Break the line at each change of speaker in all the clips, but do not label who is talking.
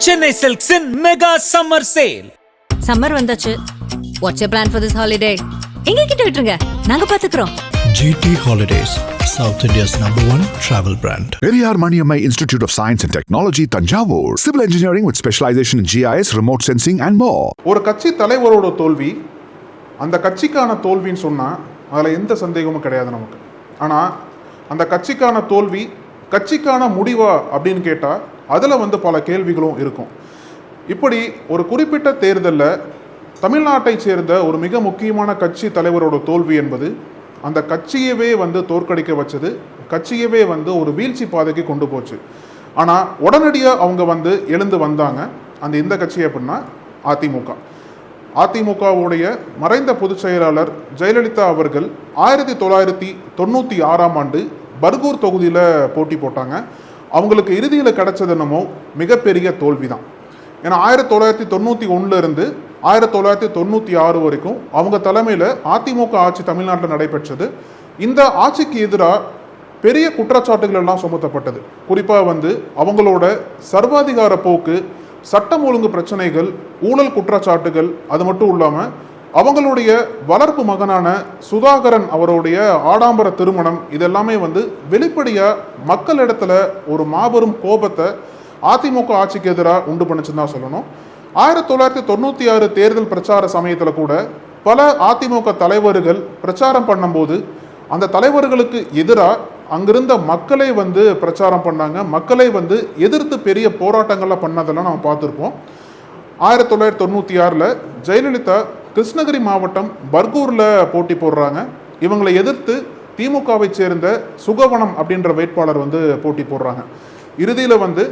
Chennai Silks in mega summer sale.
Summer வந்தாச்சு. What's your plan for this holiday? எங்க கிட்ட விட்டுருங்க, நாங்க பாத்துக்கிறோம்.
GT Holidays, South India's #1 travel brand.
Periyar Maniammai Institute of Science and Technology, Tanjavur. Civil engineering with specialization in GIS, remote sensing and more.
ஒரு கட்சி தலைவரோட தோல்வி அந்த கட்சிக்கான தோல்வின்னு சொன்னால் அதில் எந்த சந்தேகமும் கிடையாது நமக்கு. ஆனால் அந்த கட்சிக்கான தோல்வி கட்சிக்கான முடிவா அப்படின்னு கேட்டால் அதில் பல கேள்விகளும் இருக்கும். இப்படி ஒரு குறிப்பிட்ட தேர்தலில் தமிழ்நாட்டை சேர்ந்த ஒரு மிக முக்கியமான கட்சி தலைவரோட தோல்வி என்பது அந்த கட்சியவே தோற்கடிக்க வச்சது, கட்சியவே ஒரு வீழ்ச்சி பாதைக்கு கொண்டு போச்சு. ஆனால் உடனடியாக அவங்க எழுந்து வந்தாங்க. அந்த எந்த கட்சி அப்படின்னா அதிமுக. அதிமுகவுடைய மறைந்த பொதுச் செயலாளர் ஜெயலலிதா அவர்கள் 1996ஆம் ஆண்டு பர்கூர் தொகுதியில் போட்டி போட்டாங்க. அவங்களுக்கு இறுதியில் கிடைச்சது என்னமோ மிகப்பெரிய தோல்வி தான். ஏன்னா 1991 1996 வரைக்கும் அவங்க தலைமையில் அதிமுக ஆட்சி தமிழ்நாட்டில் நடைபெற்றது. இந்த ஆட்சிக்கு எதிராக பெரிய குற்றச்சாட்டுகள் எல்லாம் சுமத்தப்பட்டது. குறிப்பாக அவங்களோட சர்வாதிகார போக்கு, சட்டம் ஒழுங்கு பிரச்சனைகள், ஊழல் குற்றச்சாட்டுகள், அது மட்டும் இல்லாமல் அவங்களுடைய வளர்ப்பு மகனான சுதாகரன் அவருடைய ஆடம்பர திருமணம், இதெல்லாமே வெளிப்படையாக மக்களிடத்துல ஒரு மாபெரும் கோபத்தை அதிமுக ஆட்சிக்கு எதிராக உண்டு பண்ணுச்சுன்னு தான் சொல்லணும். 1996 தேர்தல் பிரச்சார சமயத்தில் கூட பல அதிமுக தலைவர்கள் பிரச்சாரம் பண்ணும்போது அந்த தலைவர்களுக்கு எதிராக அங்கிருந்த மக்களே பிரச்சாரம் பண்ணாங்க. மக்களே எதிர்த்து பெரிய போராட்டங்கள்லாம் பண்ணதெல்லாம் நம்ம பார்த்துருப்போம். 1996 ஜெயலலிதா கிருஷ்ணகிரி மாவட்டம் பர்கூரில் போட்டி போடுறாங்க. இவங்களை எதிர்த்து திமுகவை சேர்ந்த சுகவனம் அப்படின்ற வேட்பாளர் போட்டி போடுறாங்க. இறுதியில்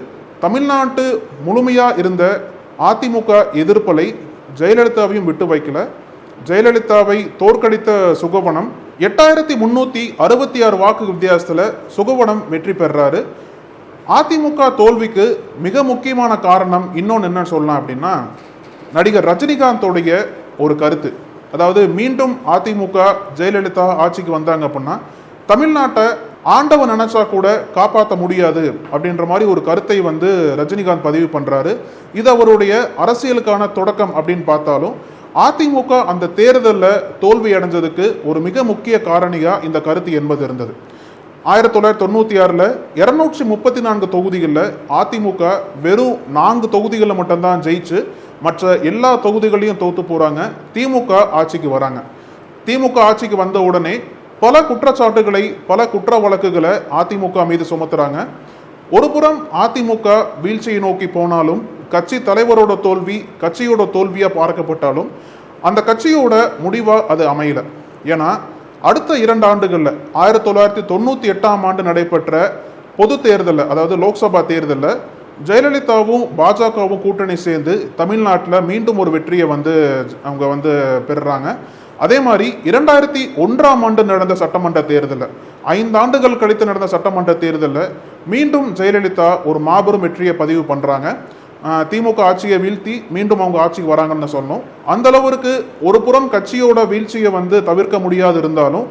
தமிழ்நாட்டு முழுமையாக இருந்த அதிமுக எதிர்ப்பலை ஜெயலலிதாவையும் விட்டு வைக்கல. ஜெயலலிதாவை தோற்கடித்த சுகவனம் 8366 வாக்கு வித்தியாசத்தில் சுகவனம் வெற்றி பெறாரு. அதிமுக தோல்விக்கு மிக முக்கியமான காரணம் இன்னொன்று என்னன்னு சொல்லலாம் அப்படின்னா, நடிகர் ரஜினிகாந்தோடைய ஒரு கருத்து. அதாவது மீண்டும் அதிமுக ஜெயலலிதா ஆட்சிக்கு வந்தாங்க அப்படின்னா தமிழ்நாட்டை ஆண்டவன் நினைச்சா கூட காப்பாற்ற முடியாது அப்படின்ற மாதிரி ஒரு கருத்தை ரஜினிகாந்த் பதிவு பண்றாரு. இது அவருடைய அரசியலுக்கான தொடக்கம் அப்படின்னு பார்த்தாலும் அதிமுக அந்த தேர்தலில் தோல்வி அடைஞ்சதுக்கு ஒரு மிக முக்கிய காரணியா இந்த கருத்து என்பது இருந்தது. 1996 234 தொகுதிகளில் அதிமுக வெறும் 4 தொகுதிகளில் மட்டும்தான் ஜெயிச்சு மற்ற எல்லா தொகுதிகளையும் தோத்து போறாங்க. திமுக ஆட்சிக்கு வராங்க. திமுக ஆட்சிக்கு வந்த உடனே பல குற்றச்சாட்டுகளை, பல குற்ற வழக்குகளை அதிமுக மீது சுமத்துறாங்க. ஒரு புறம் அதிமுக வீழ்ச்சியை நோக்கி போனாலும், கட்சி தலைவரோட தோல்வி கட்சியோட தோல்வியா பார்க்கப்பட்டாலும் அந்த கட்சியோட முடிவா அது அமையல. ஏன்னா அடுத்த 2 ஆண்டுகளில் 1998ஆம் ஆண்டு நடைபெற்ற பொது தேர்தலில், அதாவது லோக்சபா தேர்தலில் ஜெயலலிதாவும் பாஜகவும் கூட்டணி சேர்ந்து தமிழ்நாட்டில் மீண்டும் ஒரு வெற்றியை அவங்க பெறுறாங்க. அதே மாதிரி 2001ஆம் ஆண்டு நடந்த சட்டமன்ற தேர்தலில், 5 ஆண்டுகள் கழித்து நடந்த சட்டமன்ற தேர்தலில் மீண்டும் ஜெயலலிதா ஒரு மாபெரும் வெற்றியை பதிவு பண்ணுறாங்க. திமுக ஆட்சியை வீழ்த்தி மீண்டும் அவங்க ஆட்சிக்கு வராங்கன்னு சொல்லணும். அந்த அளவிற்கு ஒரு புறம் கட்சியோட வீழ்ச்சியை தவிர்க்க முடியாது இருந்தாலும்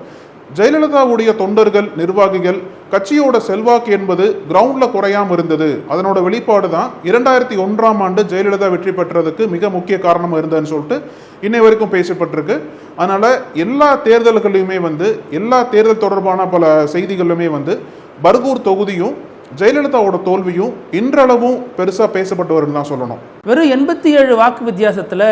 ஜெயலலிதாவுடைய தொண்டர்கள், நிர்வாகிகள், கட்சியோட செல்வாக்கு என்பது கிரவுண்ட்ல குறையாம இருந்தது. அதனோட வெளிப்பாடு தான் 2001ஆம் ஆண்டு ஜெயலலிதா வெற்றி பெற்றதுக்கு மிக முக்கிய காரணம் இருந்ததுன்னு சொல்லிட்டு இன்னை வரைக்கும் பேசப்பட்டிருக்கு. அதனால எல்லா தேர்தல்களையுமே எல்லா தேர்தல் தொடர்பான பல செய்திகளுமே பர்கூர் தொகுதியும் ஜெயலலிதாவோட தோல்வியும் இன்றளவும் பெருசா பேசப்பட்டு வரும்னு தான் சொல்லணும்.
வெறும் 87 வாக்கு வித்தியாசத்தில்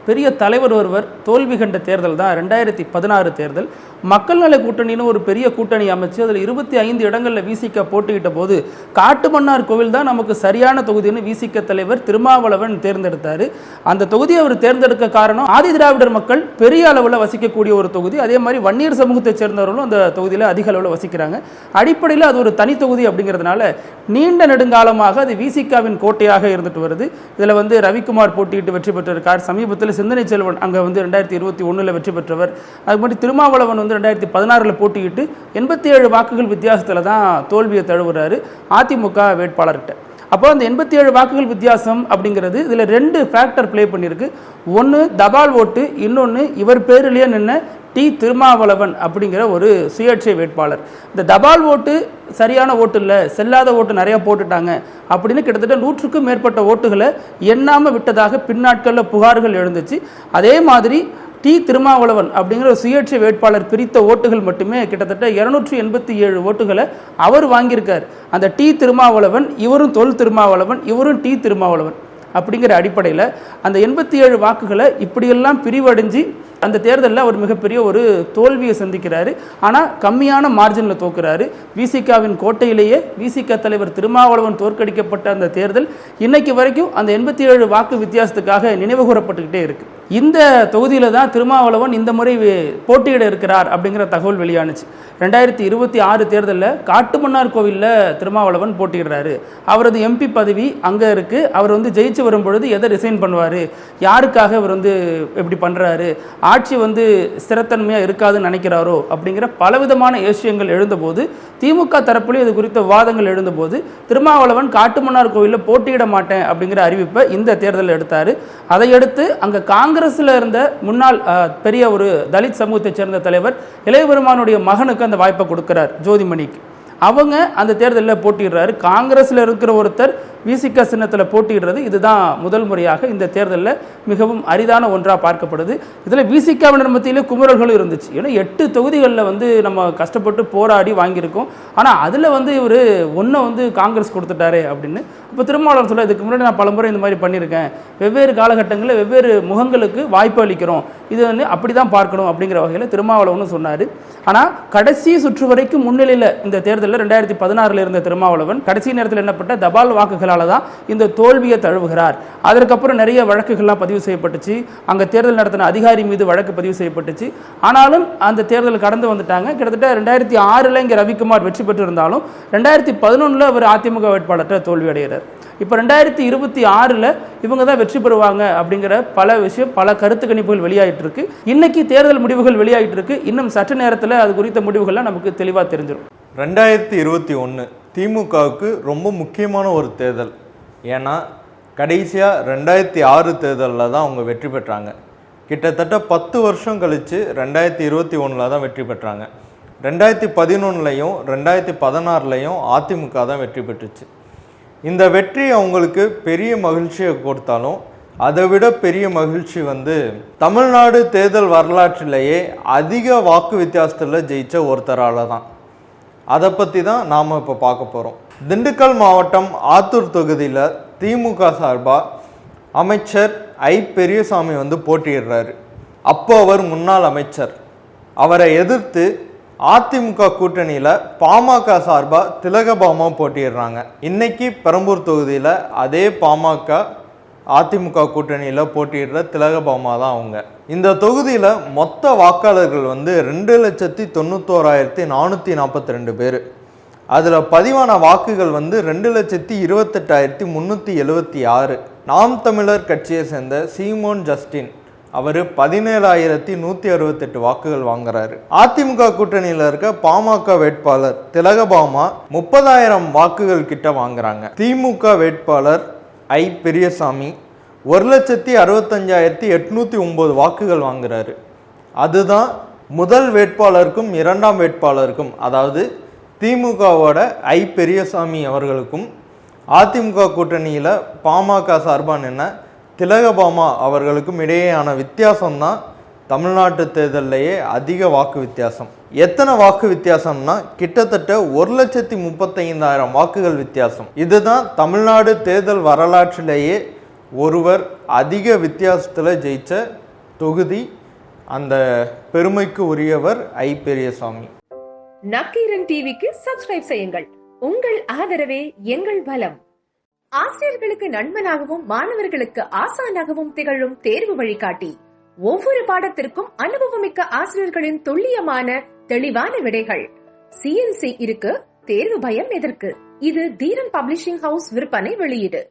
பெரிய தலைவர் ஒருவர் தோல்வி கண்ட தேர்தல் தான் 2016 தேர்தல். மக்கள் நல கூட்டணின்னு ஒரு பெரிய கூட்டணி அமைச்சு அதில் 25 இடங்களில் விசிக போட்டியிட்ட போது காட்டுமன்னார் கோவில் தான் நமக்கு சரியான தொகுதின்னு விசிக தலைவர் திருமாவளவன் தேர்ந்தெடுத்தார். அந்த தொகுதியை அவர் தேர்ந்தெடுக்க காரணம் ஆதி திராவிடர் மக்கள் பெரிய அளவில் வசிக்கக்கூடிய ஒரு தொகுதி. அதே மாதிரி வன்னியர் சமூகத்தை சேர்ந்தவர்களும் அந்த தொகுதியில் அதிக அளவில் வசிக்கிறாங்க. அடிப்படையில் அது ஒரு தனி தொகுதி அப்படிங்கிறதுனால நீண்ட நெடுங்காலமாக அது விசிகாவின் கோட்டையாக இருந்துட்டு வருது. இதில் ரவிக்குமார் போட்டியிட்டு வெற்றி பெற்றிருக்கார். சமீபத்தில் சிந்தனை செல்வன் அங்கே 2021 வெற்றி பெற்றவர். அது மாதிரி திருமாவளவன் 2016 போட்டியிட்டு 87 வாக்குகள் வித்தியாசத்தில் தான் தோல்வியை தழுவுறாரு அதிமுக வேட்பாளர்கிட்ட. அப்போ அந்த 87 வாக்குகள் வித்தியாசம் அப்படிங்கிறது இதில் 2 ஃபேக்டர் பிளே பண்ணியிருக்கு. ஒன்று தபால் ஓட்டு, இன்னொன்று இவர் பேரிலேயே நின்ன டி திருமாவளவன் அப்படிங்கிற ஒரு சுயேட்சை வேட்பாளர். இந்த தபால் ஓட்டு சரியான ஓட்டு இல்லை, செல்லாத ஓட்டு நிறையா போட்டுட்டாங்க அப்படின்னு கிட்டத்தட்ட 100க்கும் மேற்பட்ட ஓட்டுகளை எண்ணாமல் விட்டதாக பின்னாட்களில் புகார்கள் எழுந்துச்சு. அதே மாதிரி டி திருமாவளவன் அப்படிங்கிற ஒரு சுயேட்சை வேட்பாளர் பிரித்த ஓட்டுகள் மட்டுமே கிட்டத்தட்ட 287 ஓட்டுகளை அவர் வாங்கியிருக்கார். அந்த டி திருமாவளவன் இவரும் தொல் திருமாவளவன் இவரும் டி திருமாவளவன் அப்படிங்கிற அடிப்படையில் அந்த 87 வாக்குகளை இப்படியெல்லாம் பிரிவடைஞ்சு அந்த தேர்தலில் அவர் மிகப்பெரிய ஒரு தோல்வியை சந்திக்கிறாரு. ஆனால் கம்மியான மார்ஜினில் தோக்குறாரு. விசிகாவின் கோட்டையிலேயே விசிக தலைவர் திருமாவளவன் தோற்கடிக்கப்பட்ட அந்த தேர்தல் இன்னைக்கு வரைக்கும் அந்த 87 வாக்கு வித்தியாசத்துக்காக நினைவு கூறப்பட்டுக்கிட்டே இருக்கு. இந்த தொகுதியில் தான் திருமாவளவன் இந்த முறை போட்டியிட இருக்கிறார் அப்படிங்கிற தகவல் வெளியானுச்சு. 2026 தேர்தலில் காட்டுமன்னார் கோவிலில் திருமாவளவன் போட்டியிடுறாரு. அவரது எம்பி பதவி அங்கே இருக்கு. அவர் ஜெயிச்சு வரும்பொழுது எதை ரிசைன் பண்ணுவார், யாருக்காக அவர் எப்படி பண்ணுறாரு, ஆட்சி ஸ்திரத்தன்மையாக இருக்காதுன்னு நினைக்கிறாரோ அப்படிங்கிற பலவிதமான விஷயங்கள் எழுந்தபோது திமுக தரப்புலையும் இது குறித்த விவாதங்கள் எழுந்தபோது திருமாவளவன் காட்டுமன்னார் கோவிலில் போட்டியிட மாட்டேன் அப்படிங்கிற அறிவிப்பை இந்த தேர்தலில் எடுத்தார். அதையடுத்து அங்கே காங்கிரஸில் இருந்த முன்னாள் பெரிய ஒரு தலித் சமூகத்தை சேர்ந்த தலைவர் இளையபெருமானுடைய மகனுக்கு அந்த வாய்ப்பை கொடுக்கிறார், ஜோதிமணிக்கு. அவங்க அந்த தேர்தலில் போட்டியிடுறாரு. காங்கிரஸில் இருக்கிற ஒருத்தர் விசிக சின்னத்தில் போட்டியிடுறது இதுதான் முதல் முறையாக இந்த தேர்தலில் மிகவும் அரிதான ஒன்றாக பார்க்கப்படுது. இதில் விசிகாவினர் மத்தியிலே குமுறல்களும் இருந்துச்சு. ஏன்னா 8 தொகுதிகளில் நம்ம கஷ்டப்பட்டு போராடி வாங்கியிருக்கோம். ஆனால் அதில் இவர் ஒன்றை காங்கிரஸ் கொடுத்துட்டாரே அப்படின்னு. இப்போ திருமாவளவன் சொல்ல, இதுக்கு முன்னாடி நான் பலமுறை இந்த மாதிரி பண்ணியிருக்கேன், வெவ்வேறு காலகட்டங்களில் வெவ்வேறு முகங்களுக்கு வாய்ப்பு அளிக்கிறோம், இது அப்படி தான் பார்க்கணும் அப்படிங்கிற வகையில் திருமாவளவன் சொன்னார். ஆனால் கடைசி சுற்று வரைக்கும் முன்னிலையில் இந்த தேர்தலில் 2016 இருந்த திருமாவளவன் கடைசி நேரத்தில் என்னப்பட்ட தபால் வாக்குகளால் தான் இந்த தோல்வியை தழுவுகிறார். அதற்கப்புறம் நிறைய வழக்குகள்லாம் பதிவு செய்யப்பட்டுச்சு. அங்கே தேர்தல் நடத்தின அதிகாரி மீது வழக்கு பதிவு செய்யப்பட்டுச்சு. ஆனாலும் அந்த தேர்தல் கடந்து வந்துட்டாங்க. கிட்டத்தட்ட 2006 இங்கே ரவிக்குமார் வெற்றி பெற்று இருந்தாலும் 2011 அவர் அதிமுக வேட்பாளர்கிட்ட தோல்வி அடைகிறார். இப்போ 2026 இவங்க தான் வெற்றி பெறுவாங்க அப்படிங்கிற பல கருத்து கணிப்புகள் வெளியாகிட்டு இருக்கு. இன்னைக்கு தேர்தல் முடிவுகள் வெளியாகிட்டு இருக்கு. இன்னும் சற்று நேரத்தில் அது குறித்த முடிவுகள்லாம் நமக்கு தெளிவாக தெரிஞ்சிடும்.
2021 திமுகவுக்கு ரொம்ப முக்கியமான ஒரு தேர்தல். ஏன்னா கடைசியாக 2006 தேர்தலில் தான் அவங்க வெற்றி பெற்றாங்க. கிட்டத்தட்ட 10 வருஷம் கழித்து 2021 தான் வெற்றி பெற்றாங்க. 2011 2016 அதிமுக தான் வெற்றி பெற்றுச்சு. இந்த வெற்றி அவங்களுக்கு பெரிய மகிழ்ச்சியை கொடுத்தாலும் அதை விட பெரிய மகிழ்ச்சி தமிழ்நாடு தேர்தல் வரலாற்றிலேயே அதிக வாக்கு வித்தியாசத்தில் ஜெயித்த ஒருத்தரால் தான். அதை பற்றி தான் நாம் இப்போ பார்க்க போகிறோம். திண்டுக்கல் மாவட்டம் ஆத்தூர் தொகுதியில் திமுக சார்பாக அமைச்சர் ஐ பெரியசாமி போட்டியிடுறாரு. அப்போ அவர் முன்னாள் அமைச்சர். அவரை எதிர்த்து அதிமுக கூட்டணியில் பாமக சார்பாக திலகபாமா போட்டியிடுறாங்க. இன்னைக்கு பெரம்பூர் தொகுதியில் அதே பாமக அதிமுக கூட்டணியில் போட்டியிடுற திலகபாமா தான் அவங்க. இந்த தொகுதியில் மொத்த வாக்காளர்கள் 2,91,442 பேர். அதில் பதிவான வாக்குகள் 2,28,376. நாம் தமிழர் கட்சியை சேர்ந்த சீமோன் ஜஸ்டின் அவர் 17,168 வாக்குகள் வாங்குறாரு. அதிமுக கூட்டணியில் இருக்க பாமக வேட்பாளர் திலகபாமா 30,000 வாக்குகள் கிட்ட வாங்குறாங்க. திமுக வேட்பாளர் ஐ பெரியசாமி 1,65,809 வாக்குகள் வாங்குறாரு. அதுதான் முதல் வேட்பாளருக்கும் இரண்டாம் வேட்பாளருக்கும், அதாவது திமுகவோட ஐ பெரியசாமி அவர்களுக்கும் அதிமுக கூட்டணியில் பாமக சார்பாக நின்ன திலகபாமா அவர்களுக்கும் இடையேயான வித்தியாசம்தான் தமிழ்நாட்டு தேர்தலிலேயே அதிக வாக்கு வித்தியாசம். எத்தனை வாக்கு வித்தியாசம்னா கிட்டத்தட்ட 1,35,000 வாக்குகள் வித்தியாசம். இதுதான் தமிழ்நாடு தேர்தல் வரலாற்றிலேயே ஒருவர் அதிக வித்தியாசத்தில் ஜெயிச்ச தொகுதி. அந்த பெருமைக்கு உரியவர் ஐ பெரியசாமி.
நக்கீரன் டிவிக்கு சப்ஸ்கிரைப் செய்யுங்கள். உங்கள் ஆதரவே எங்கள் பலம். ஆசிரியர்களுக்கு நண்பனாகவும் மாணவர்களுக்கு ஆசானாகவும் திகழும் தேர்வு வழிகாட்டி. ஒவ்வொரு பாடத்திற்கும் அனுபவமிக்க ஆசிரியர்களின் துல்லியமான தெளிவான விடைகள். CNC இருக்கு, தேர்வு பயம் எதற்கு? இது தீரன் பப்ளிஷிங் ஹவுஸ் விற்பனை வெளியீடு.